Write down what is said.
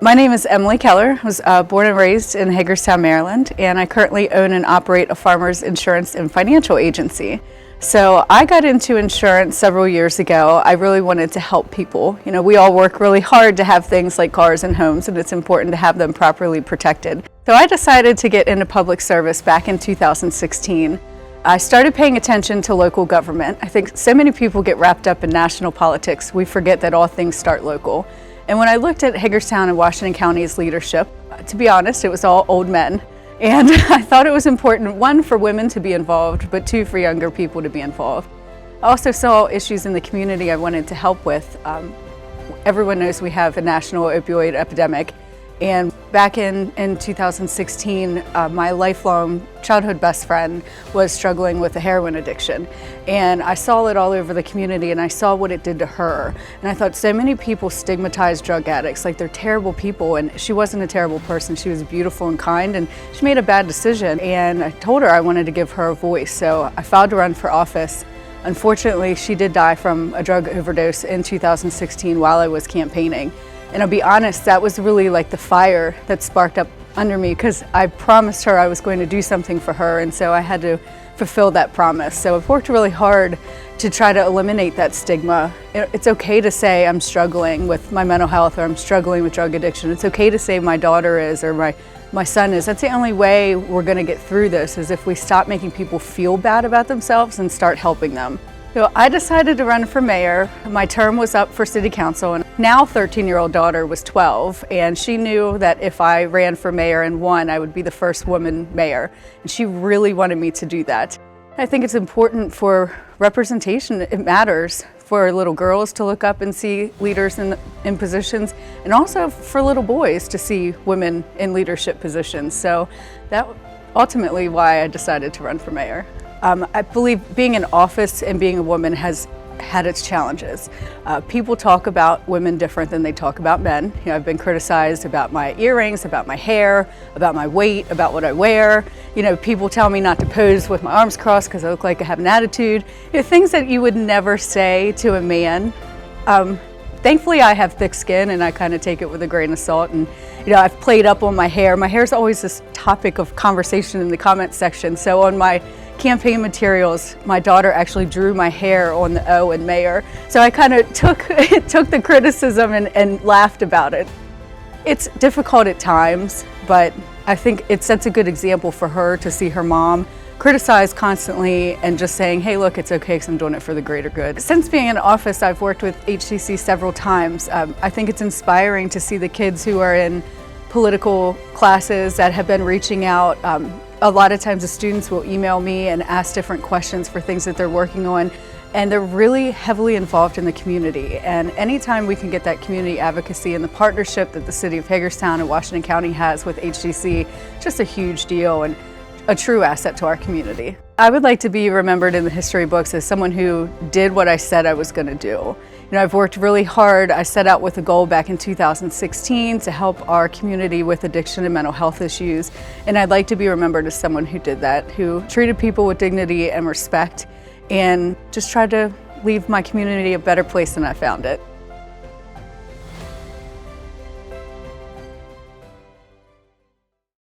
My name is Emily Keller. I was born and raised in Hagerstown, Maryland, and I currently own and operate a farmers insurance and financial agency. So I got into insurance several years ago. I really wanted to help people. You know, we all work really hard to have things like cars and homes, and it's important to have them properly protected. So I decided to get into public service back in 2016. I started paying attention to local government. I think so many people get wrapped up in national politics, we forget that all things start local. And when I looked at Hagerstown and Washington County's leadership, to be honest, it was all old men. And I thought it was important, one, for women to be involved, but two, for younger people to be involved. I also saw issues in the community I wanted to help with. Everyone knows we have a national opioid epidemic. And back in 2016, my lifelong childhood best friend was struggling with a heroin addiction. And I saw it all over the community, and I saw what it did to her. And I thought, so many people stigmatize drug addicts like they're terrible people, and she wasn't a terrible person. She was beautiful and kind, and she made a bad decision. And I told her I wanted to give her a voice, so I filed to run for office. Unfortunately, she did die from a drug overdose in 2016 while I was campaigning. And I'll be honest, that was really like the fire that sparked up under me, because I promised her I was going to do something for her, and so I had to fulfill that promise. So I've worked really hard to try to eliminate that stigma. It's okay to say I'm struggling with my mental health, or I'm struggling with drug addiction. It's okay to say my daughter is, or my son is. That's the only way we're going to get through this, is if we stop making people feel bad about themselves and start helping them. So I decided to run for mayor. My term was up for city council, and now 13-year-old daughter was 12, and she knew that if I ran for mayor and won, I would be the first woman mayor, and she really wanted me to do that. I think it's important for representation. It matters for little girls to look up and see leaders in positions, and also for little boys to see women in leadership positions. So that ultimately why I decided to run for mayor. I believe being in office and being a woman has had its challenges. People talk about women different than they talk about men. You know, I've been criticized about my earrings, about my hair, about my weight, about what I wear. You know, people tell me not to pose with my arms crossed because I look like I have an attitude. You know, things that you would never say to a man. Thankfully, I have thick skin, and I kind of take it with a grain of salt. And you know, I've played up on my hair. My hair is always this topic of conversation in the comment section. So on my campaign materials, my daughter actually drew my hair on the O in mayor. So I kind of took the criticism and laughed about it. It's difficult at times, but I think it sets a good example for her to see her mom criticized constantly and just saying, hey, look, it's okay because I'm doing it for the greater good. Since being in office, I've worked with HCC several times. I think it's inspiring to see the kids who are in political classes that have been reaching out. A lot of times the students will email me and ask different questions for things that they're working on, and they're really heavily involved in the community. And anytime we can get that community advocacy and the partnership that the City of Hagerstown and Washington County has with HCC, just a huge deal and a true asset to our community. I would like to be remembered in the history books as someone who did what I said I was going to do. You know, I've worked really hard. I set out with a goal back in 2016 to help our community with addiction and mental health issues. And I'd like to be remembered as someone who did that, who treated people with dignity and respect, and just tried to leave my community a better place than I found it.